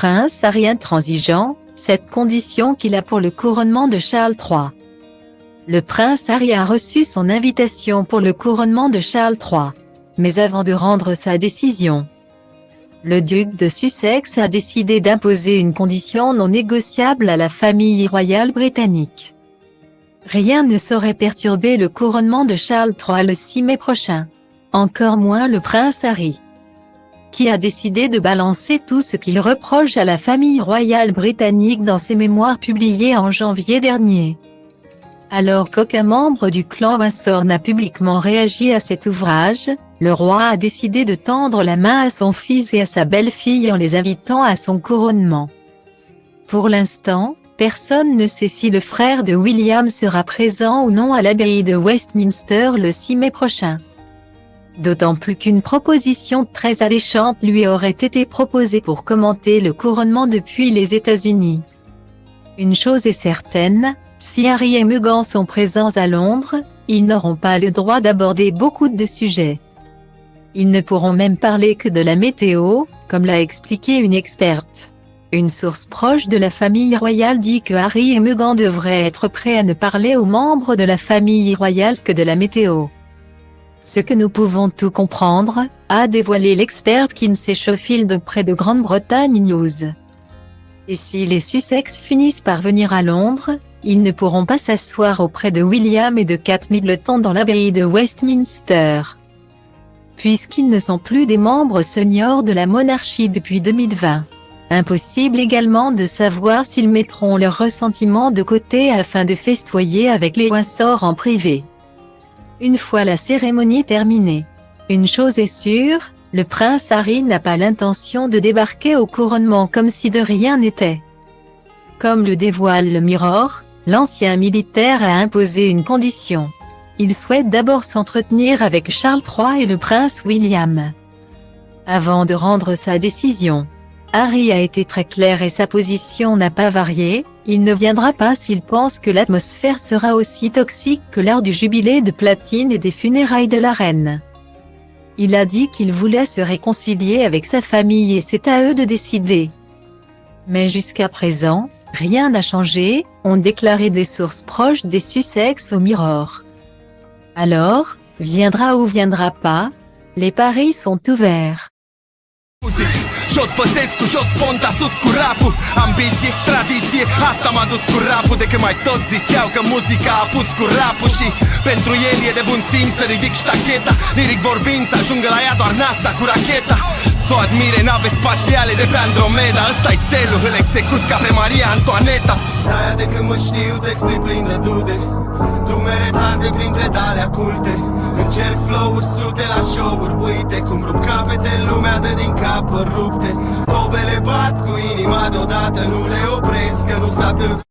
prince Harry intransigeant, cette condition qu'il a pour le couronnement de Charles III. Le prince Harry a reçu son invitation pour le couronnement de Charles III. Mais avant de rendre sa décision, le duc de Sussex a décidé d'imposer une condition non négociable à la famille royale britannique. Rien ne saurait perturber le couronnement de Charles III le 6 mai prochain. Encore moins le prince Harry, qui a décidé de balancer tout ce qu'il reproche à la famille royale britannique dans ses mémoires publiés en janvier dernier. Alors qu'aucun membre du clan Windsor n'a publiquement réagi à cet ouvrage, le roi a décidé de tendre la main à son fils et à sa belle-fille en les invitant à son couronnement. Pour l'instant, personne ne sait si le frère de William sera présent ou non à l'abbaye de Westminster le 6 mai prochain. D'autant plus qu'une proposition très alléchante lui aurait été proposée pour commenter le couronnement depuis les États-Unis. Une chose est certaine, si Harry et Meghan sont présents à Londres, ils n'auront pas le droit d'aborder beaucoup de sujets. Ils ne pourront même parler que de la météo, comme l'a expliqué une experte. Une source proche de la famille royale dit que Harry et Meghan devraient être prêts à ne parler aux membres de la famille royale que de la météo. Ce que nous pouvons tout comprendre, a dévoilé l'experte Kinsey Schofield auprès de Grande-Bretagne News. Et si les Sussex finissent par venir à Londres, ils ne pourront pas s'asseoir auprès de William et de Kate Middleton dans l'abbaye de Westminster, puisqu'ils ne sont plus des membres seniors de la monarchie depuis 2020. Impossible également de savoir s'ils mettront leur ressentiment de côté afin de festoyer avec les Windsor en privé. Une fois la cérémonie terminée, une chose est sûre, le prince Harry n'a pas l'intention de débarquer au couronnement comme si de rien n'était. Comme le dévoile le Mirror, l'ancien militaire a imposé une condition. Il souhaite d'abord s'entretenir avec Charles III et le prince William, avant de rendre sa décision. Harry a été très clair et sa position n'a pas varié, il ne viendra pas s'il pense que l'atmosphère sera aussi toxique que lors du jubilé de platine et des funérailles de la reine. Il a dit qu'il voulait se réconcilier avec sa famille et c'est à eux de décider. Mais jusqu'à présent, rien n'a changé, ont déclaré des sources proches des Sussex au Mirror. Alors, viendra ou viendra pas, les paris sont ouverts. Jos Băsescu, jos Ponta, sus cu rapul. Ambiție, tradiție, asta m-a dus cu rapul. De când mai toți ziceau că muzica a pus cu rapul. Și pentru el e de bun simț să ridic ștacheta. Liric vorbind să ajungă la ea doar NASA cu racheta. S-o admire nave spațiale de pe Andromeda. Ăsta-i țelul, îl execut ca pe Maria Antoaneta. De-aia de când mă știu textul plin de dude. Dumere tarde printre tale culte. Încerc flow-uri, sute la show-uri. Uite cum rup capete, lumea dă din cap rupte. Tobele bat cu inima deodată, nu le opresc că nu s-atât.